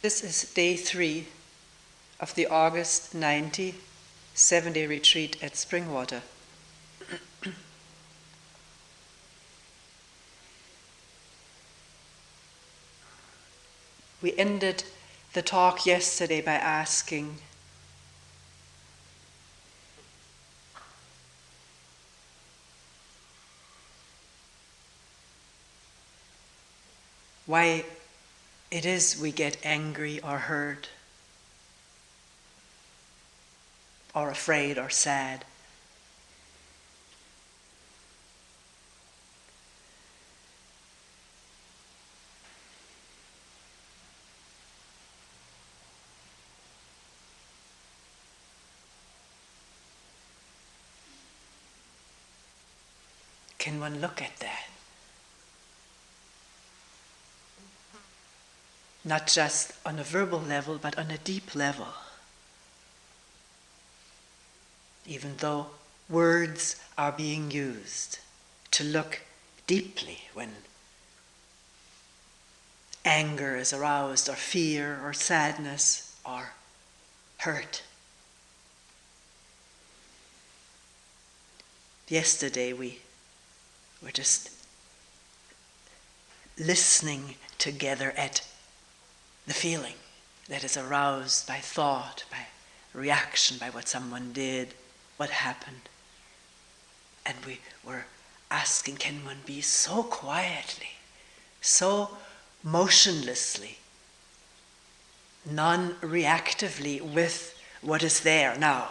This is day 3 of the August 90 7-day retreat at Springwater. We ended the talk yesterday by asking, why it is we get angry or hurt, or afraid or sad. Can one look at that? Not just on a verbal level, but on a deep level. Even though words are being used, to look deeply when anger is aroused, or fear, or sadness, or hurt. Yesterday we were just listening together at the feeling that is aroused by thought, by reaction, by what someone did, what happened. And we were asking, can one be so quietly, so motionlessly, non-reactively with what is there now?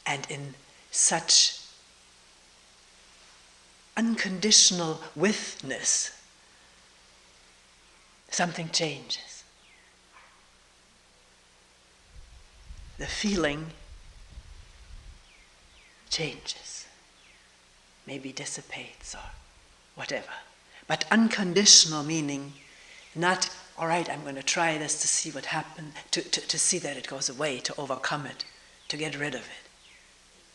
And in such unconditional witness, something changes. The feeling changes, maybe dissipates or whatever. But unconditional meaning not, all right, I'm going to try this to see what happened, to see that it goes away, to overcome it, to get rid of it.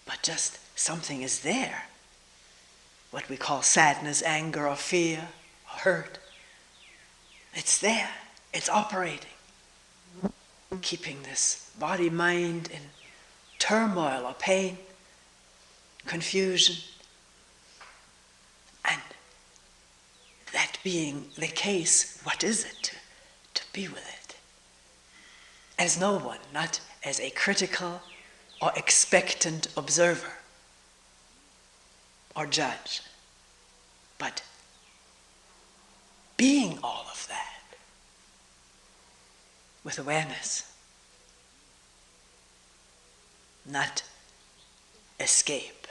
But just something is there. What we call sadness, anger, or fear, or hurt. It's there. It's operating. Keeping this body, mind in turmoil or pain, confusion. And that being the case, what is it to be with it? As no one, not as a critical or expectant observer or judge, but being all of that with awareness, not escape,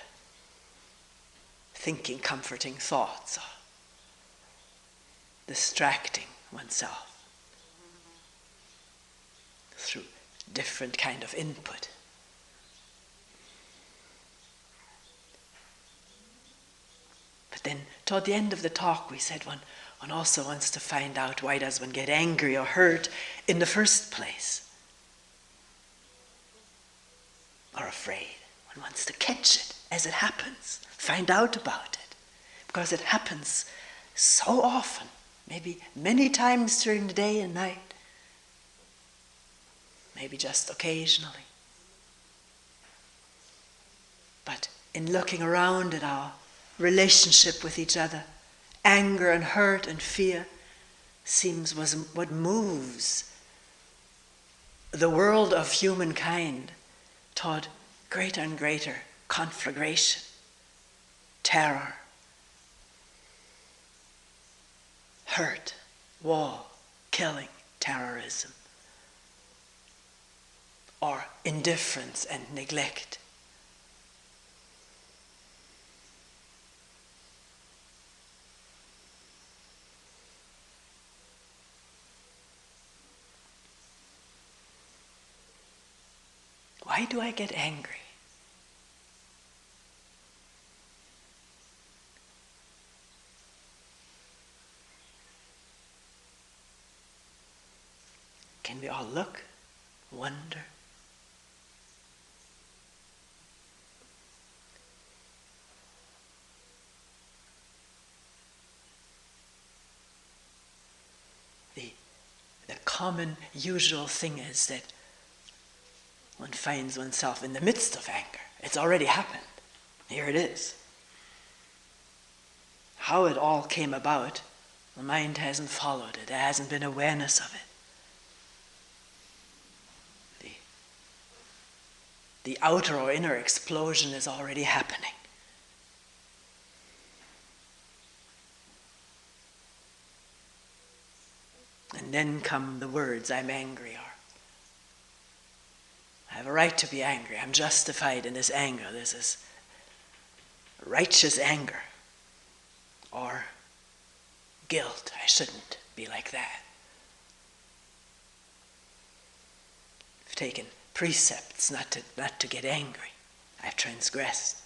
thinking comforting thoughts or distracting oneself through different kind of input. But then, toward the end of the talk, we said one also wants to find out, why does one get angry or hurt in the first place? Or afraid. One wants to catch it as it happens, find out about it. Because it happens so often, maybe many times during the day and night. Maybe just occasionally. But in looking around at our relationship with each other, anger and hurt and fear seems was what moves the world of humankind toward greater and greater conflagration, terror, hurt, war, killing, terrorism, or indifference and neglect. Why do I get angry? Can we all look, wonder? The common, usual thing is that one finds oneself in the midst of anger. It's already happened. Here it is. How it all came about, the mind hasn't followed it. There hasn't been awareness of it. The outer or inner explosion is already happening. And then come the words, I'm angry, or I have a right to be angry. I'm justified in this anger. This is righteous anger. Or guilt. I shouldn't be like that. I've taken precepts not to get angry. I've transgressed.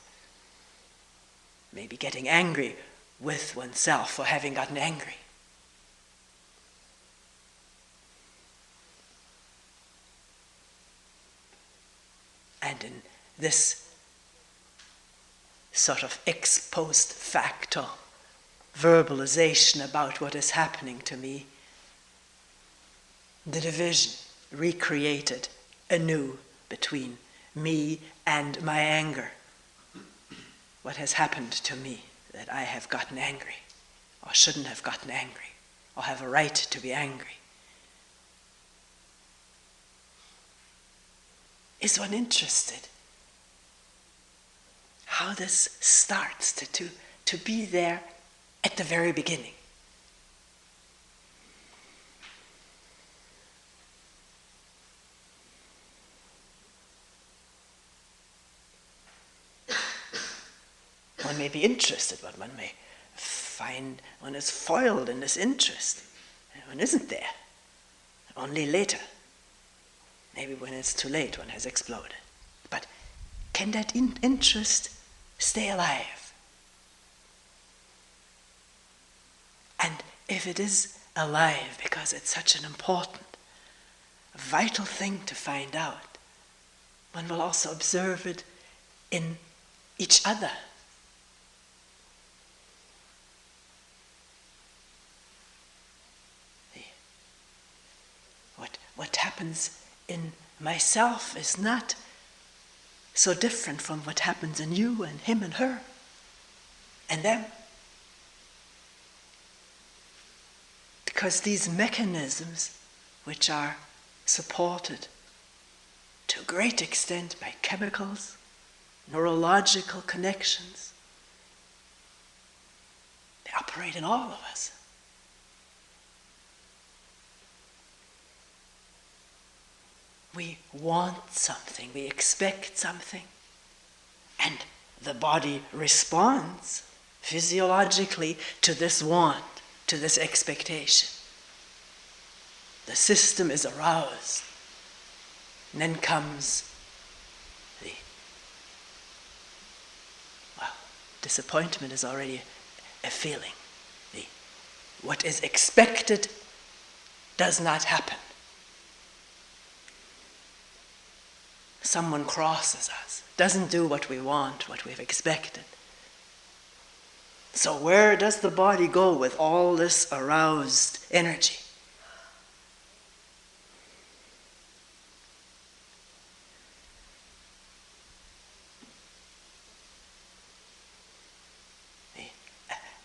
Maybe getting angry with oneself for having gotten angry. And in this sort of ex post facto verbalization about what is happening to me, the division recreated anew between me and my anger. What has happened to me that I have gotten angry, or shouldn't have gotten angry, or have a right to be angry? Is one interested how this starts to be there at the very beginning? One may be interested, but one may find one is foiled in this interest. One isn't there. Only later. Maybe when it's too late, one has exploded. But can that interest stay alive? And if it is alive, because it's such an important, vital thing to find out, one will also observe it in each other. What happens in myself is not so different from what happens in you and him and her and them. Because these mechanisms, which are supported to a great extent by chemicals, neurological connections, they operate in all of us. We want something, we expect something, and the body responds physiologically to this want, to this expectation. The system is aroused, and then comes disappointment is already a feeling. What is expected does not happen. Someone crosses us, doesn't do what we want, what we've expected. So where does the body go with all this aroused energy?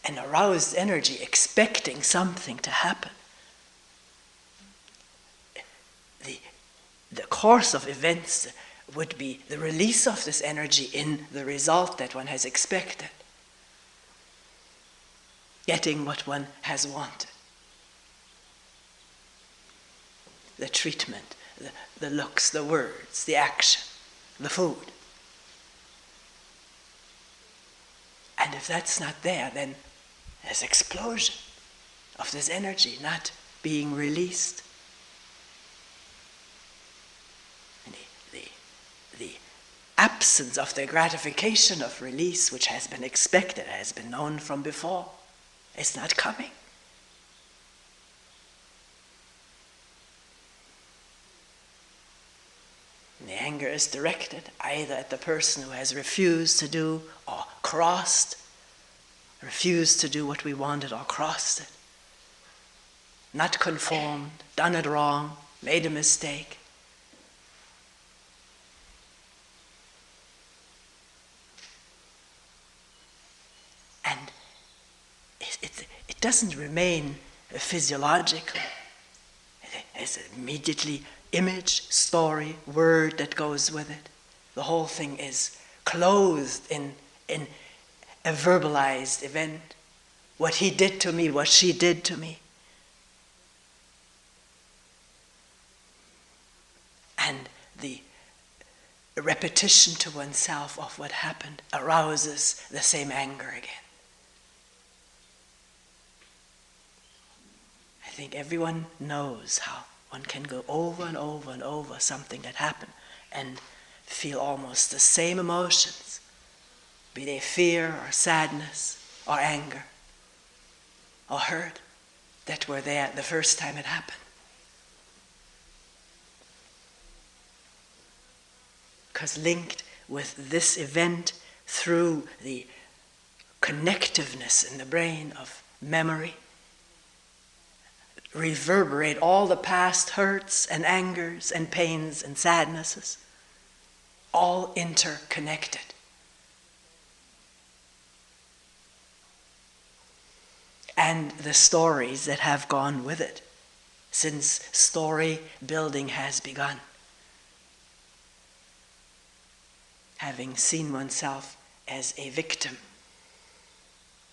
An aroused energy expecting something to happen. The course of events would be the release of this energy in the result that one has expected. Getting what one has wanted. The treatment, the looks, the words, the action, the food. And if that's not there, then there's explosion of this energy not being released. The absence of the gratification of release, which has been expected, has been known from before, is not coming. anger is directed either at the person who has refused to do or refused to do what we wanted or crossed it, not conformed, done it wrong, made a mistake. And it doesn't remain physiological. It's immediately image, story, word that goes with it. The whole thing is clothed in a verbalized event. What he did to me, what she did to me. And the repetition to oneself of what happened arouses the same anger again. I think everyone knows how one can go over and over and over something that happened and feel almost the same emotions, be they fear or sadness or anger or hurt, that were there the first time it happened. Because linked with this event through the connectiveness in the brain of memory, reverberate all the past hurts and angers and pains and sadnesses, all interconnected. And the stories that have gone with it, since story building has begun. Having seen oneself as a victim,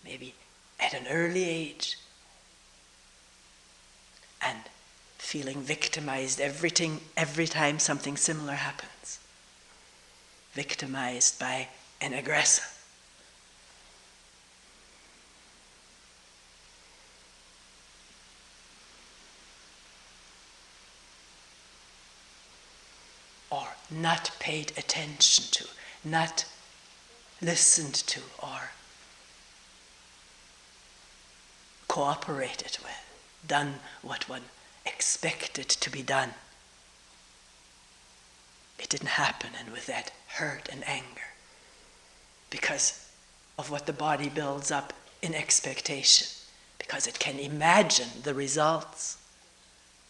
maybe at an early age, and feeling victimized every time something similar happens. Victimized by an aggressor. Or not paid attention to, not listened to, or cooperated with. Done what one expected to be done. It didn't happen, and with that hurt and anger, because of what the body builds up in expectation, because it can imagine the results.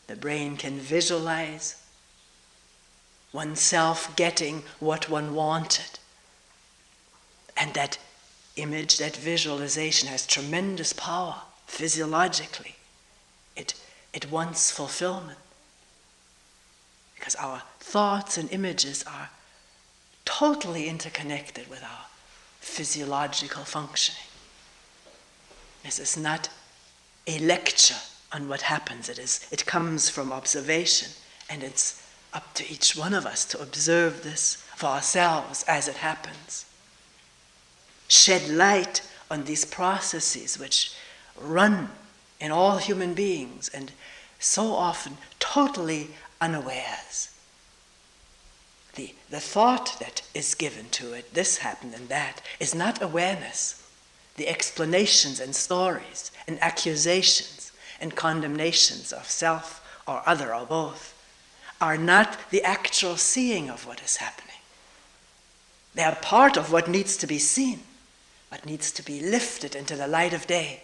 The brain can visualize oneself getting what one wanted. And that image, that visualization has tremendous power physiologically. It wants fulfillment. Because our thoughts and images are totally interconnected with our physiological functioning. This is not a lecture on what happens. It comes from observation, and it's up to each one of us to observe this for ourselves as it happens. Shed light on these processes which run in all human beings, and so often totally unawares. The thought that is given to it, this happened and that, is not awareness. The explanations and stories and accusations and condemnations of self or other or both are not the actual seeing of what is happening. They are part of what needs to be seen, what needs to be lifted into the light of day.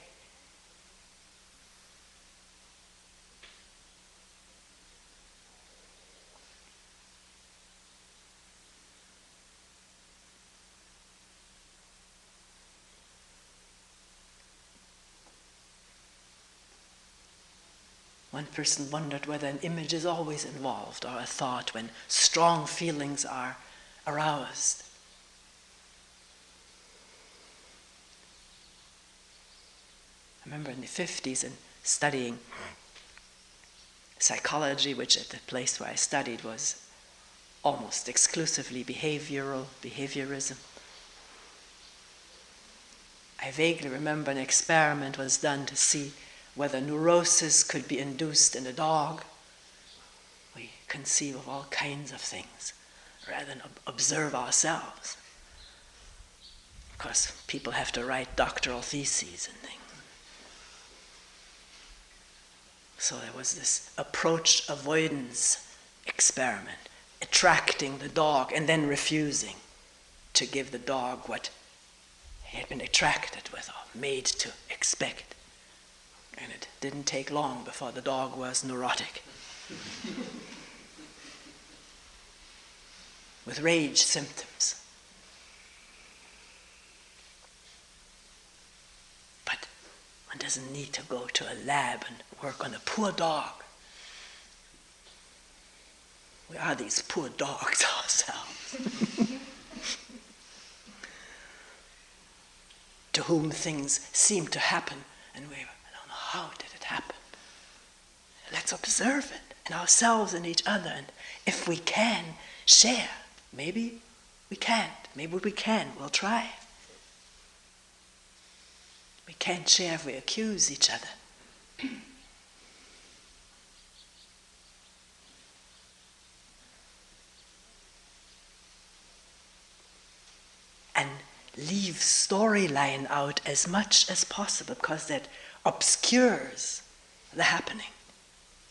One person wondered whether an image is always involved, or a thought, when strong feelings are aroused. I remember in the 50s and studying psychology, which at the place where I studied was almost exclusively behaviorism. I vaguely remember an experiment was done to see whether neurosis could be induced in a dog. We conceive of all kinds of things rather than observe ourselves. Of course, people have to write doctoral theses and things. So there was this approach avoidance experiment. attracting the dog and then refusing to give the dog what he had been attracted with or made to expect. And it didn't take long before the dog was neurotic. With rage symptoms. But one doesn't need to go to a lab and work on a poor dog. We are these poor dogs ourselves. To whom things seem to happen, and I don't know, how did it happen? Let's observe it in ourselves and each other, and if we can, share. Maybe we can't, maybe we can, we'll try. We can't share if we accuse each other. And leave storyline out as much as possible, because that obscures the happening.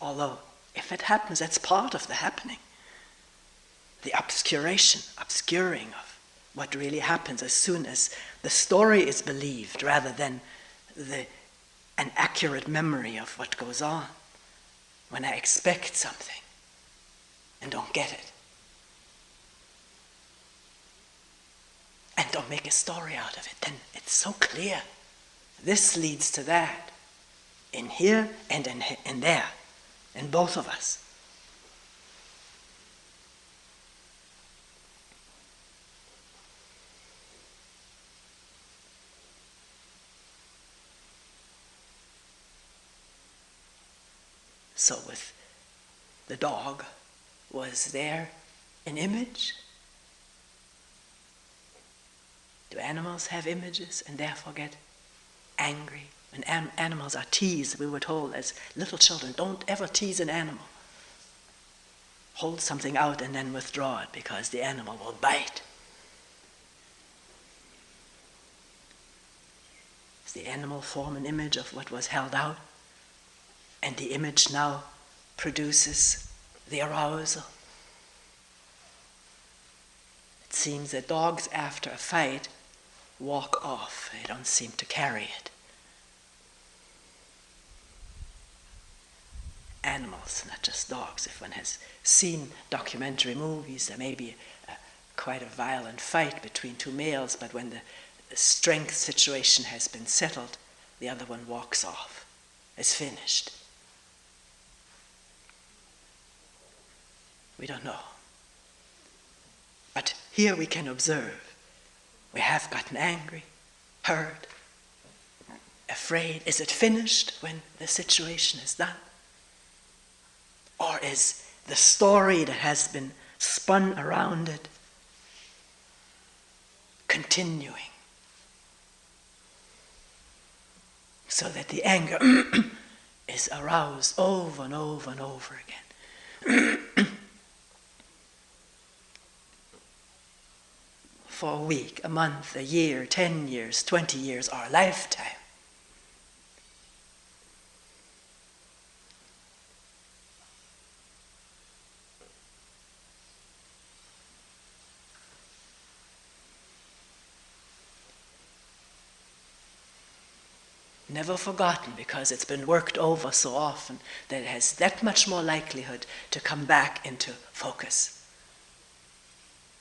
Although, if it happens, that's part of the happening. The obscuring of what really happens as soon as the story is believed, rather than an accurate memory of what goes on. When I expect something and don't get it. And don't make a story out of it, then it's so clear. This leads to that, in here and in there, in both of us. So with the dog, was there an image? Do animals have images and therefore get angry? When animals are teased, we were told as little children, don't ever tease an animal. Hold something out and then withdraw it, because the animal will bite. Does the animal form an image of what was held out? And the image now produces the arousal. It seems that dogs, after a fight, walk off. They don't seem to carry it. Animals, not just dogs. If one has seen documentary movies, there may be quite a violent fight between two males, but when the strength situation has been settled, the other one walks off. It's finished. We don't know. But here we can observe. We have gotten angry, hurt, afraid. Is it finished when the situation is done? Or is the story that has been spun around it continuing? So that the anger is aroused over and over and over again. For a week, a month, a year, 10 years, 20 years, or a lifetime. Never forgotten, because it's been worked over so often that it has that much more likelihood to come back into focus.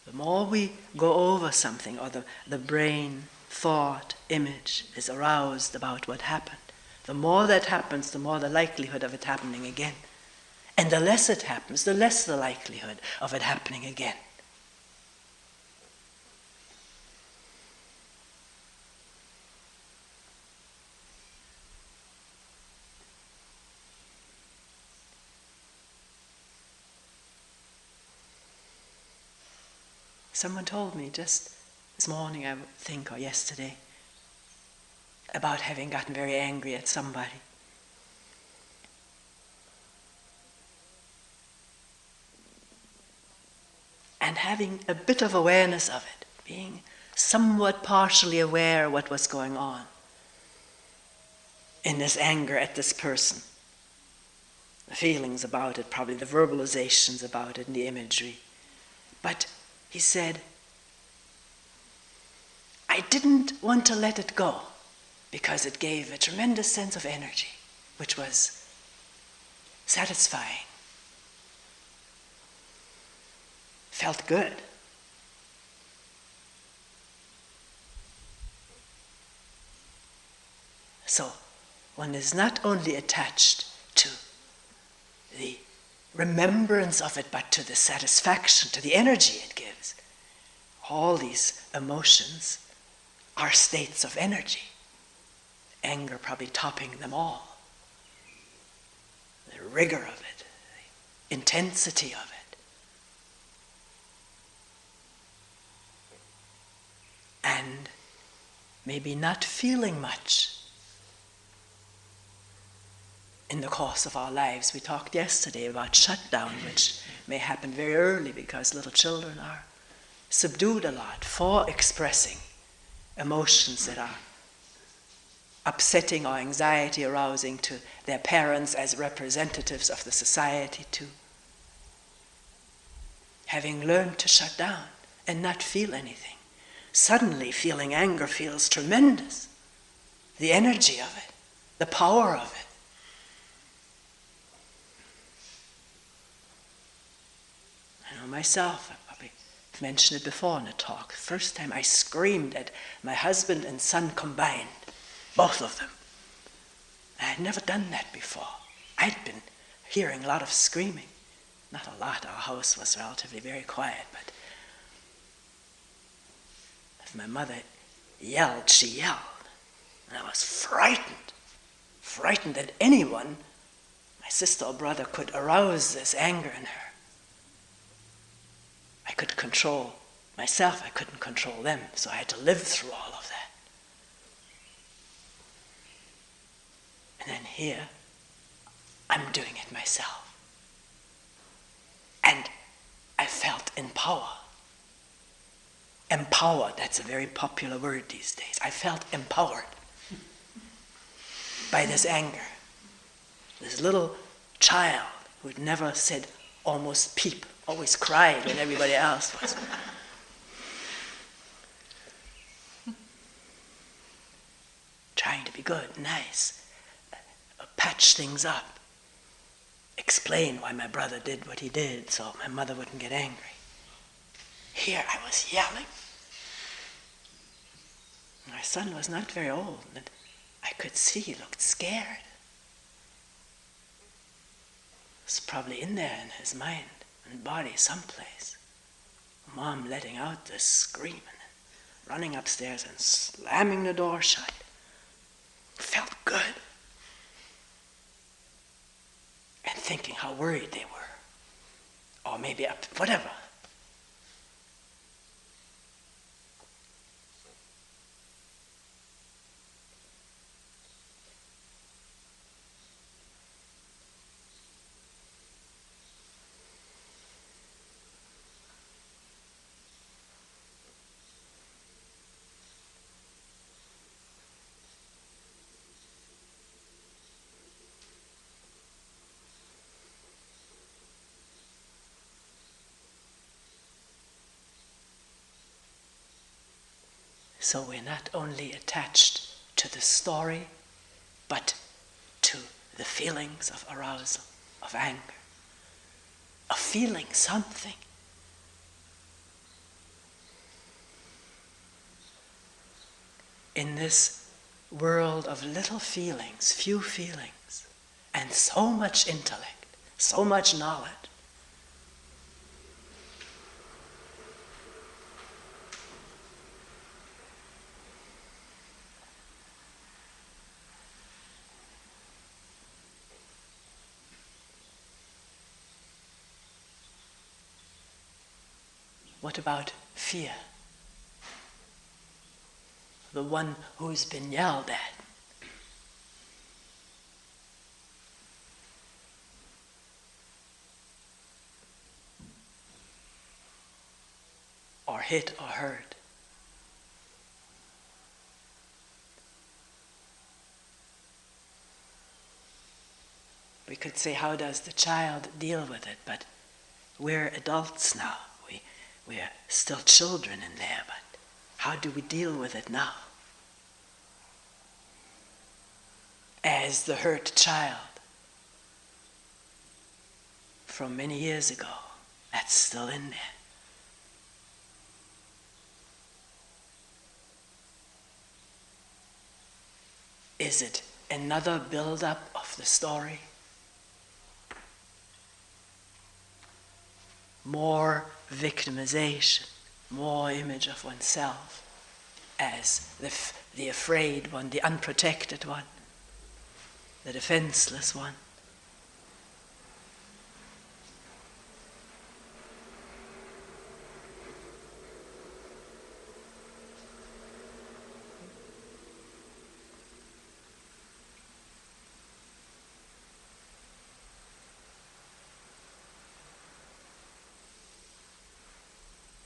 The more we go over something, or the brain, thought, image is aroused about what happened, the more that happens, the more the likelihood of it happening again. And the less it happens, the less the likelihood of it happening again. Someone told me just this morning, I think, or yesterday, about having gotten very angry at somebody. And having a bit of awareness of it, being somewhat partially aware of what was going on in this anger at this person. The feelings about it, probably the verbalizations about it and the imagery. But he said, I didn't want to let it go because it gave a tremendous sense of energy, which was satisfying. Felt good. So one is not only attached to the remembrance of it, but to the satisfaction, to the energy it gives. All these emotions are states of energy. Anger probably topping them all. The rigor of it, the intensity of it. And maybe not feeling much in the course of our lives. We talked yesterday about shutdown, which may happen very early because little children are subdued a lot for expressing emotions that are upsetting or anxiety arousing to their parents as representatives of the society, to having learned to shut down and not feel anything. Suddenly feeling anger feels tremendous. The energy of it, the power of it. I know myself, I probably mentioned it before in a talk. The first time I screamed at my husband and son combined, both of them. I had never done that before. I'd been hearing a lot of screaming. Not a lot, our house was relatively very quiet, but if my mother yelled, she yelled. And I was frightened that anyone, my sister or brother, could arouse this anger in her. I could control myself, I couldn't control them, so I had to live through all of that. And then here, I'm doing it myself. And I felt empowered. Empowered, that's a very popular word these days. I felt empowered by this anger. This little child who had never said almost peep, always cried when everybody else was. Trying to be good, nice, patch things up, explain why my brother did what he did so my mother wouldn't get angry. Here I was yelling. My son was not very old, and I could see he looked scared. It was probably in there in his mind and body someplace. Mom letting out this scream and then running upstairs and slamming the door shut. Felt good. And thinking how worried they were. Or maybe whatever. So we're not only attached to the story, but to the feelings of arousal, of anger, of feeling something. In this world of little feelings, few feelings, and so much intellect, so much knowledge, what about fear? The one who's been yelled at. Or hit or hurt. We could say, how does the child deal with it? But we're adults now. we're still children in there, but how do we deal with it now? As the hurt child from many years ago, that's still in there. Is it another build-up of the story? More victimization, more image of oneself as the afraid one, the unprotected one, the defenseless one.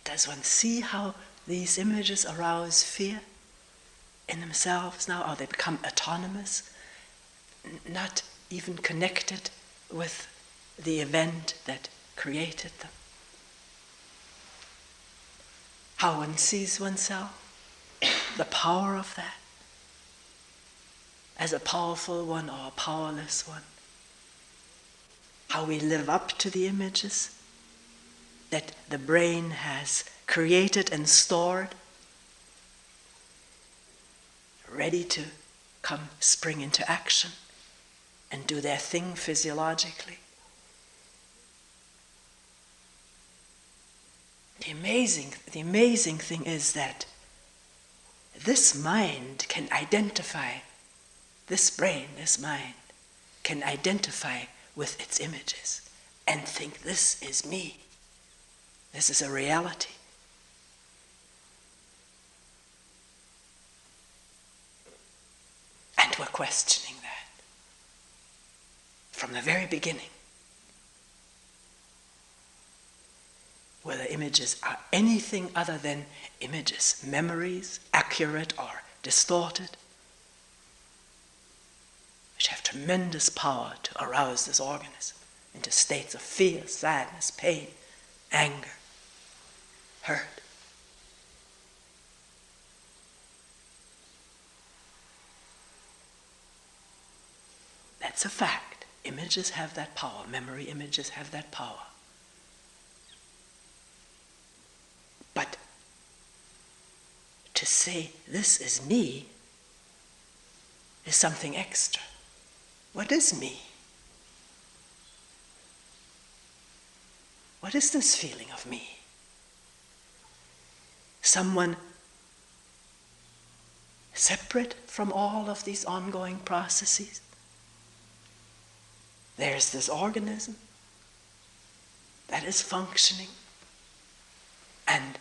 Does one see how these images arouse fear in themselves now? How they become autonomous, not even connected with the event that created them? How one sees oneself, the power of that, as a powerful one or a powerless one. How we live up to the images that the brain has created and stored, ready to spring into action and do their thing physiologically. The amazing thing is that this mind can identify, this brain, this mind, can identify with its images and think, this is me. This is a reality. And we're questioning that from the very beginning. Whether images are anything other than images, memories, accurate or distorted, which have tremendous power to arouse this organism into states of fear, sadness, pain, anger, hurt. That's a fact. Images have that power. Memory images have that power. But to say, this is me, is something extra. What is me? What is this feeling of me? Someone separate from all of these ongoing processes? There's this organism that is functioning, and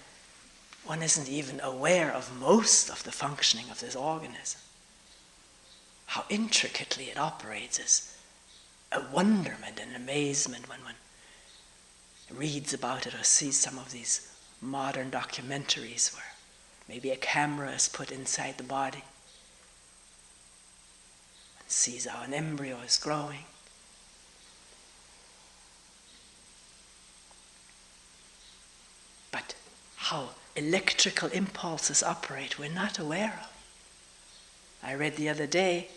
one isn't even aware of most of the functioning of this organism. How intricately it operates is a wonderment and amazement when one reads about it or sees some of these modern documentaries where maybe a camera is put inside the body and sees how an embryo is growing. But how electrical impulses operate, we're not aware of. I read the other day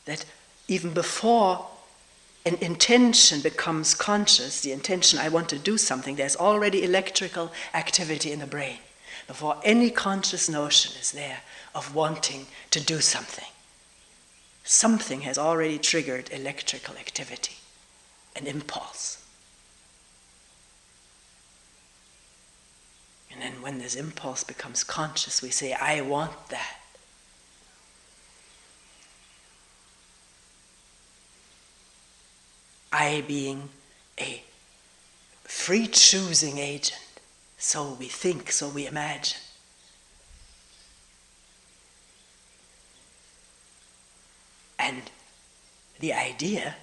that even before an intention becomes conscious, the intention, I want to do something, there's already electrical activity in the brain before any conscious notion is there of wanting to do something. Something has already triggered electrical activity, an impulse. And then when this impulse becomes conscious, we say, I want that. I being a free choosing agent, so we think, so we imagine. And the idea,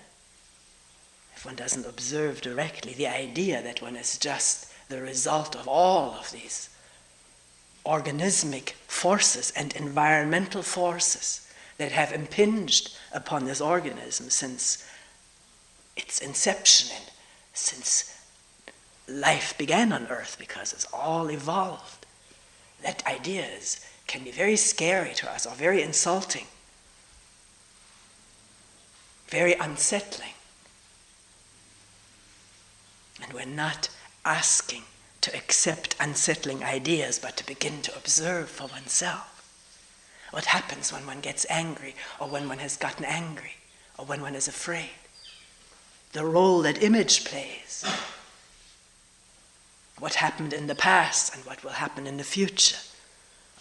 if one doesn't observe directly, the idea that one is just the result of all of these organismic forces and environmental forces that have impinged upon this organism since its inception and since life began on earth, because it's all evolved. That ideas can be very scary to us, or very insulting, very unsettling. And we're not asking to accept unsettling ideas, but to begin to observe for oneself what happens when one gets angry, or when one has gotten angry, or when one is afraid. The role that image plays. What happened in the past and what will happen in the future.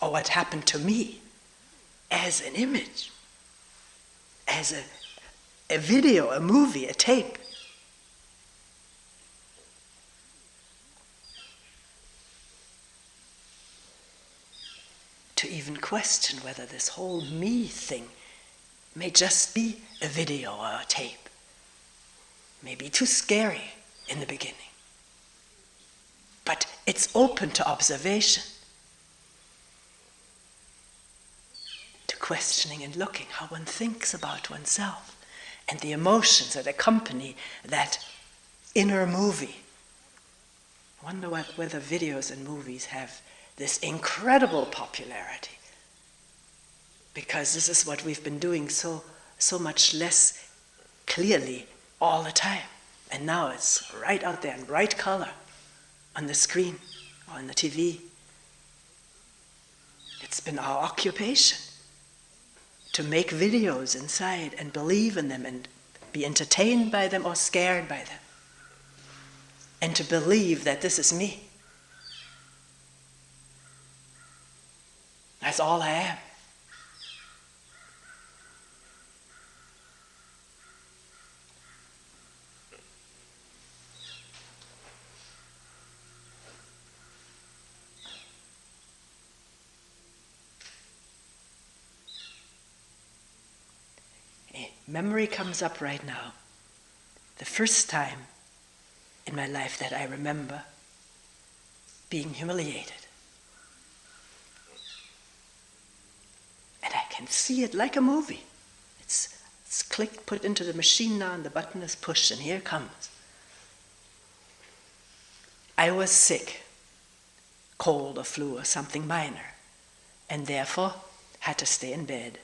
Or what happened to me as an image, as a video, a movie, a tape. To even question whether this whole me thing may just be a video or a tape. May be too scary in the beginning. But it's open to observation, to questioning and looking how one thinks about oneself and the emotions that accompany that inner movie. I wonder whether videos and movies have this incredible popularity, because this is what we've been doing so much less clearly all the time. And now it's right out there in bright color on the screen or on the TV. It's been our occupation to make videos inside and believe in them and be entertained by them or scared by them. And to believe that this is me. That's all I am. A memory comes up right now. The first time in my life that I remember being humiliated. And I can see it like a movie. It's clicked, put into the machine now, and the button is pushed, and here it comes. I was sick, cold or flu or something minor, and therefore had to stay in bed.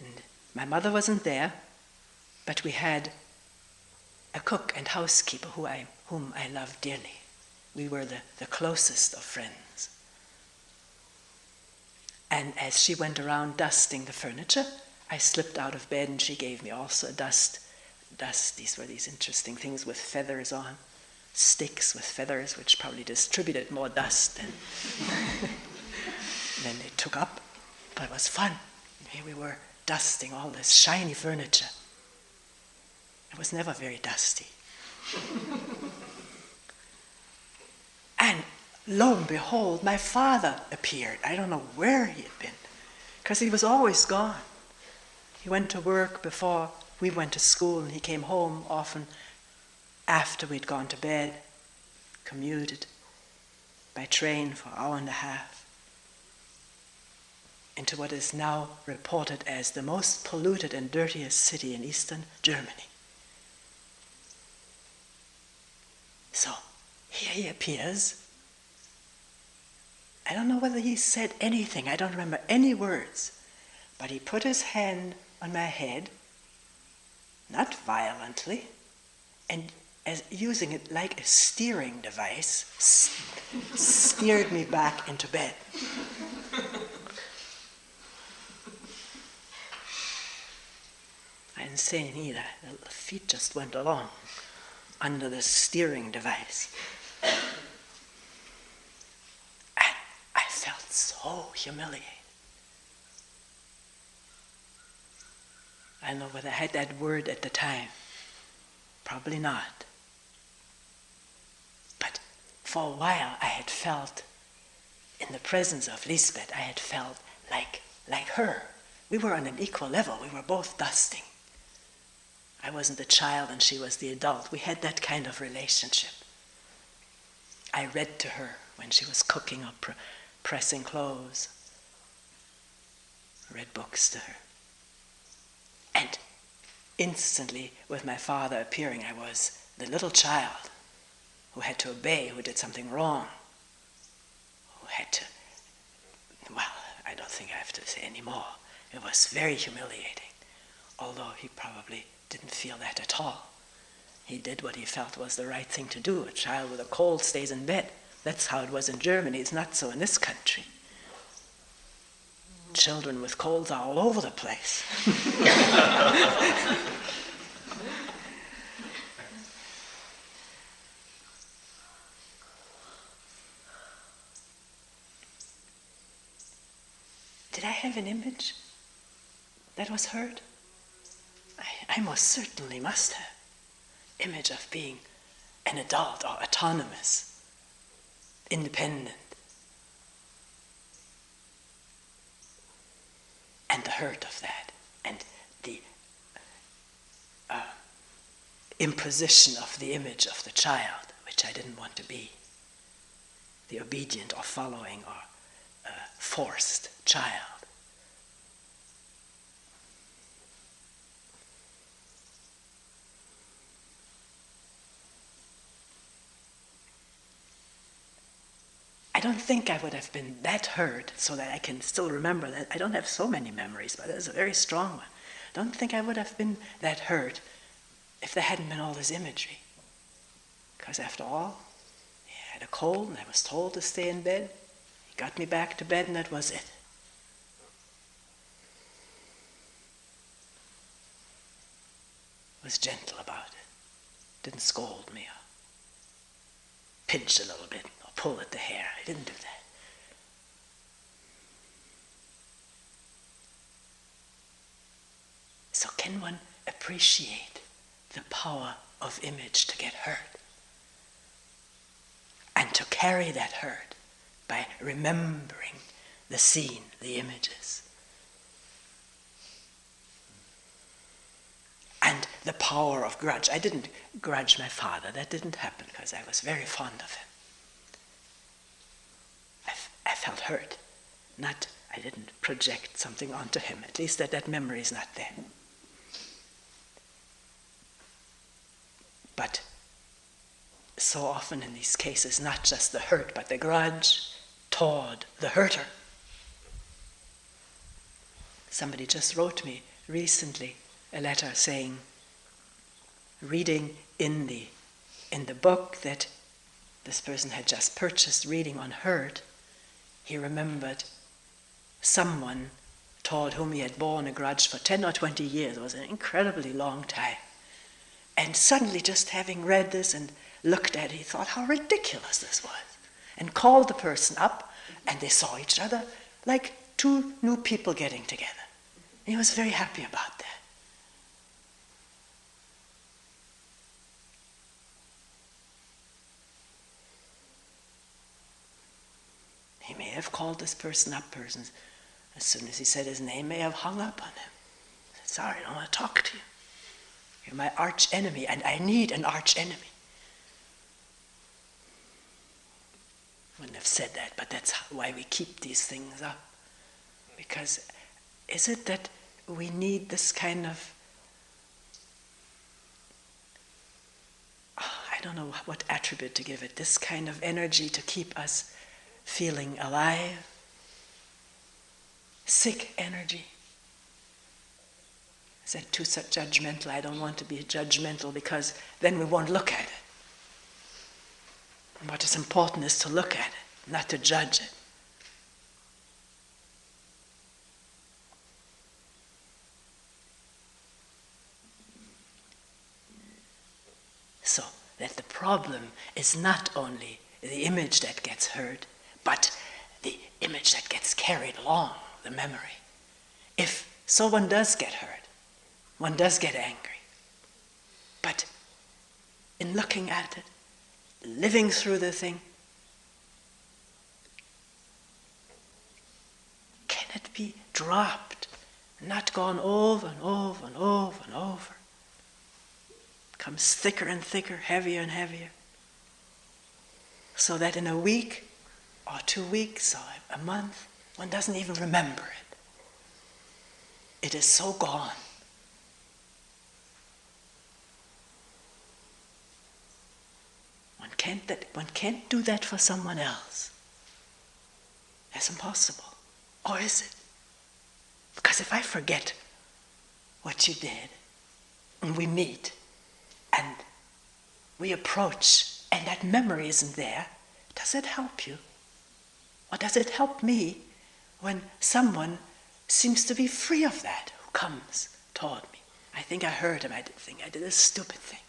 And my mother wasn't there, but we had a cook and housekeeper whom I loved dearly. We were the closest of friends. And as she went around dusting the furniture, I slipped out of bed and she gave me also a dust. These were these interesting things with feathers on, sticks with feathers, which probably distributed more dust than they took up. But it was fun. Here we were dusting all this shiny furniture. It was never very dusty. And lo and behold, my father appeared. I don't know where he had been, because he was always gone. He went to work before we went to school, and he came home often after we'd gone to bed, commuted by train for an hour and a half into what is now reported as the most polluted and dirtiest city in eastern Germany. So here he appears. I don't know whether he said anything. I don't remember any words. But he put his hand on my head, not violently, and as using it like a steering device, steered me back into bed. I didn't say anything either. The feet just went along under the steering device. And I felt so humiliated. I don't know whether I had that word at the time. Probably not. But for a while I had felt, in the presence of Lisbeth, I had felt like her. We were on an equal level. We were both dusting. I wasn't the child and she was the adult. We had that kind of relationship. I read to her when she was cooking or pressing clothes. I read books to her. And instantly, with my father appearing, I was the little child who had to obey, who did something wrong, who had to, well, I don't think I have to say any more. It was very humiliating, although he probably didn't feel that at all. He did what he felt was the right thing to do. A child with a cold stays in bed. That's how it was in Germany. It's not so in this country. Children with colds are all over the place. Did I have an image that was heard? I most certainly must have. Image of being an adult or autonomous, independent. And the hurt of that, and the imposition of the image of the child, which I didn't want to be. The obedient or following or forced child. I don't think I would have been that hurt so that I can still remember that. I don't have so many memories, but there's a very strong one. I don't think I would have been that hurt if there hadn't been all this imagery. Because after all, he had a cold and I was told to stay in bed. He got me back to bed and that was it. Was gentle about it. Didn't scold me or pinch a little bit or pull at the hair. I didn't do that. So can one appreciate the power of image to get hurt? And to carry that hurt by remembering the scene, the images. And the power of grudge. I didn't grudge my father. That didn't happen because I was very fond of him. I felt hurt. I didn't project something onto him. At least that memory is not there. But so often in these cases, not just the hurt, but the grudge toward the hurter. Somebody just wrote me recently a letter saying, reading in the book that this person had just purchased, reading on hurt, he remembered someone toward whom he had borne a grudge for 10 or 20 years. It was an incredibly long time. And suddenly just having read this and looked at it, he thought how ridiculous this was. And called the person up, and they saw each other like two new people getting together. And he was very happy about that. He may have called this person up, as soon as he said his name, may have hung up on him. He said, sorry, I don't want to talk to you. You're my arch enemy, and I need an arch enemy. Wouldn't have said that, but that's why we keep these things up. Because is it that we need this kind of, I don't know what attribute to give it, this kind of energy to keep us feeling alive? Sick energy. Is that too judgmental? I don't want to be judgmental because then we won't look at it. And what is important is to look at it, not to judge it. So that the problem is not only the image that gets heard, but the image that gets carried along, the memory. If so, one does get hurt, one does get angry. But in looking at it, living through the thing, can it be dropped, not gone over and over and over and over? Becomes thicker and thicker, heavier and heavier. So that in a week or 2 weeks or a month, one doesn't even remember it. It is so gone. One one can't do that for someone else. That's impossible. Or is it? Because if I forget what you did, and we meet, and we approach, and that memory isn't there, does it help you? Or does it help me when someone seems to be free of that, who comes toward me? I think I hurt him, I think I did a stupid thing.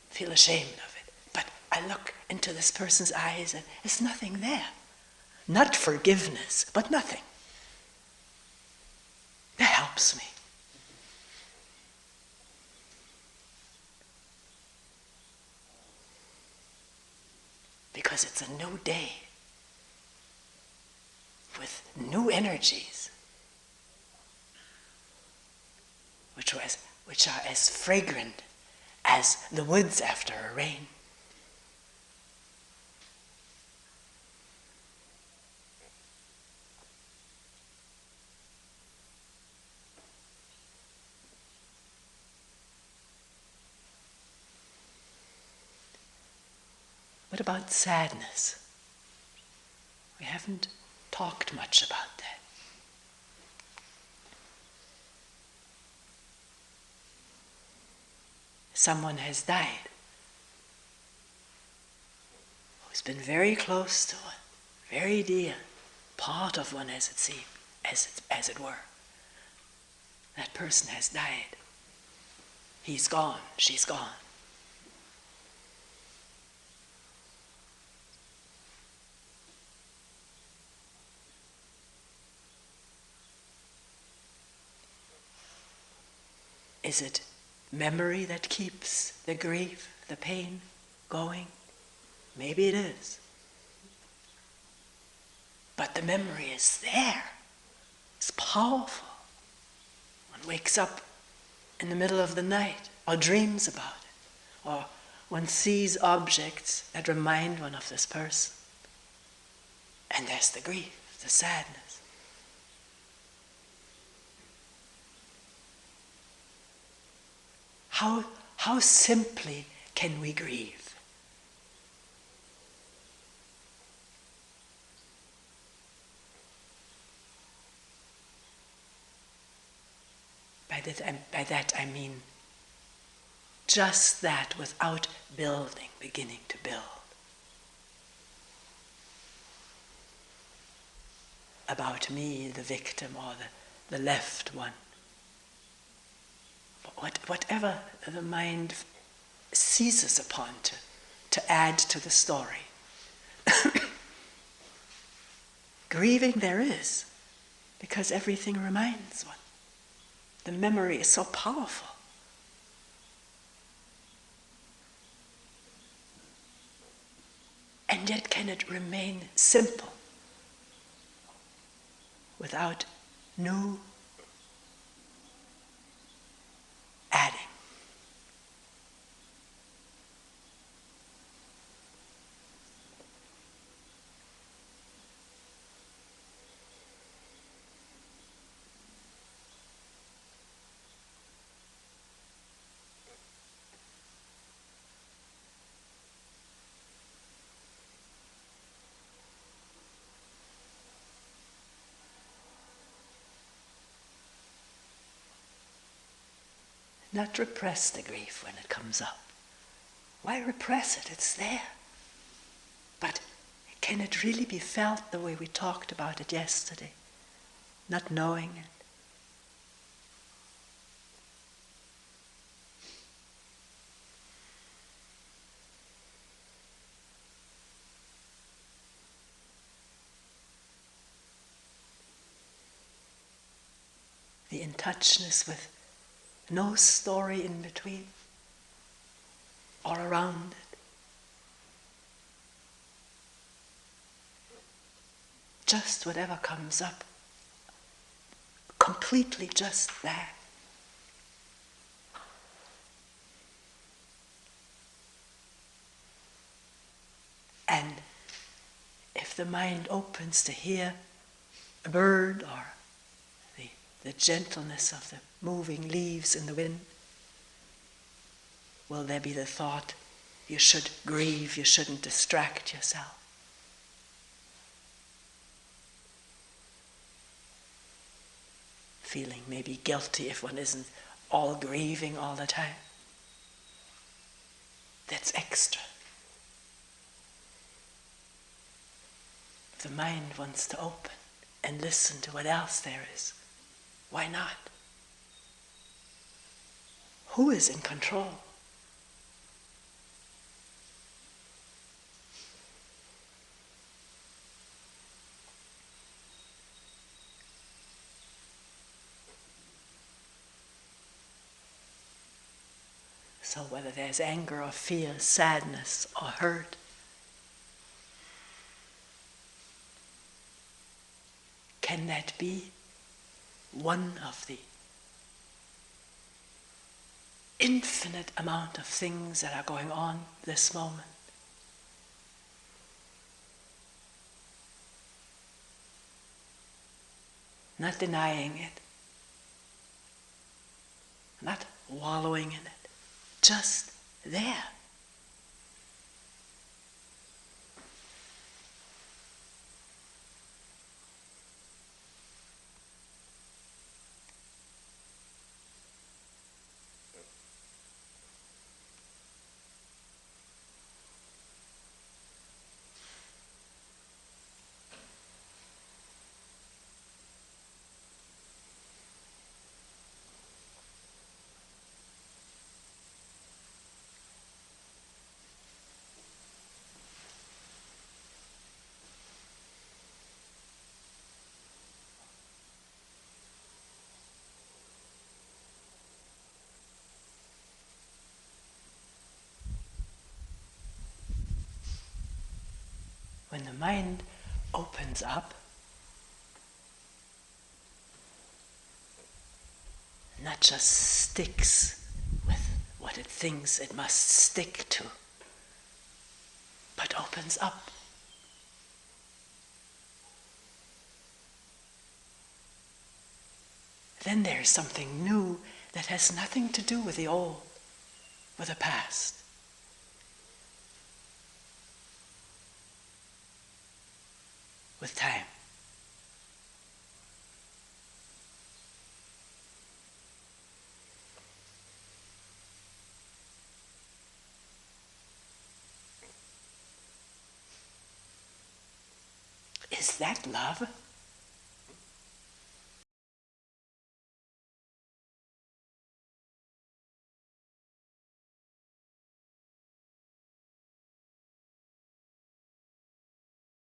Feel ashamed of it. But I look into this person's eyes and there's nothing there. Not forgiveness, but nothing. That helps me. Because it's a new day with new energies, which are as fragrant as the woods after a rain. What about sadness? We haven't talked much about that. Someone has died who's been very close to one, very dear, part of one as it seemed, as it were. That person has died. He's gone, she's gone. Is it memory that keeps the grief, the pain going? Maybe it is. But the memory is there. It's powerful. One wakes up in the middle of the night or dreams about it. Or one sees objects that remind one of this person. And there's the grief, the sadness. How simply can we grieve? By that I mean just that, without building, beginning to build. About me, the victim, or the left one. Whatever the mind seizes upon to add to the story. Grieving there is, because everything reminds one. The memory is so powerful. And yet can it remain simple without new adding? Not repress the grief when it comes up. Why repress it? It's there. But can it really be felt the way we talked about it yesterday? Not knowing it. The in-touchness with no story in between or around it. Just whatever comes up. Completely just that. And if the mind opens to hear a bird or the gentleness of the moving leaves in the wind, will there be the thought, you should grieve, you shouldn't distract yourself. Feeling maybe guilty if one isn't all grieving all the time. That's extra. If the mind wants to open and listen to what else there is, why not? Who is in control? So whether there's anger or fear, sadness or hurt, can that be one of the infinite amount of things that are going on this moment? Not denying it, not wallowing in it, just there. When the mind opens up, not just sticks with what it thinks it must stick to, but opens up. Then there's something new that has nothing to do with the old, with the past. With time. Is that love?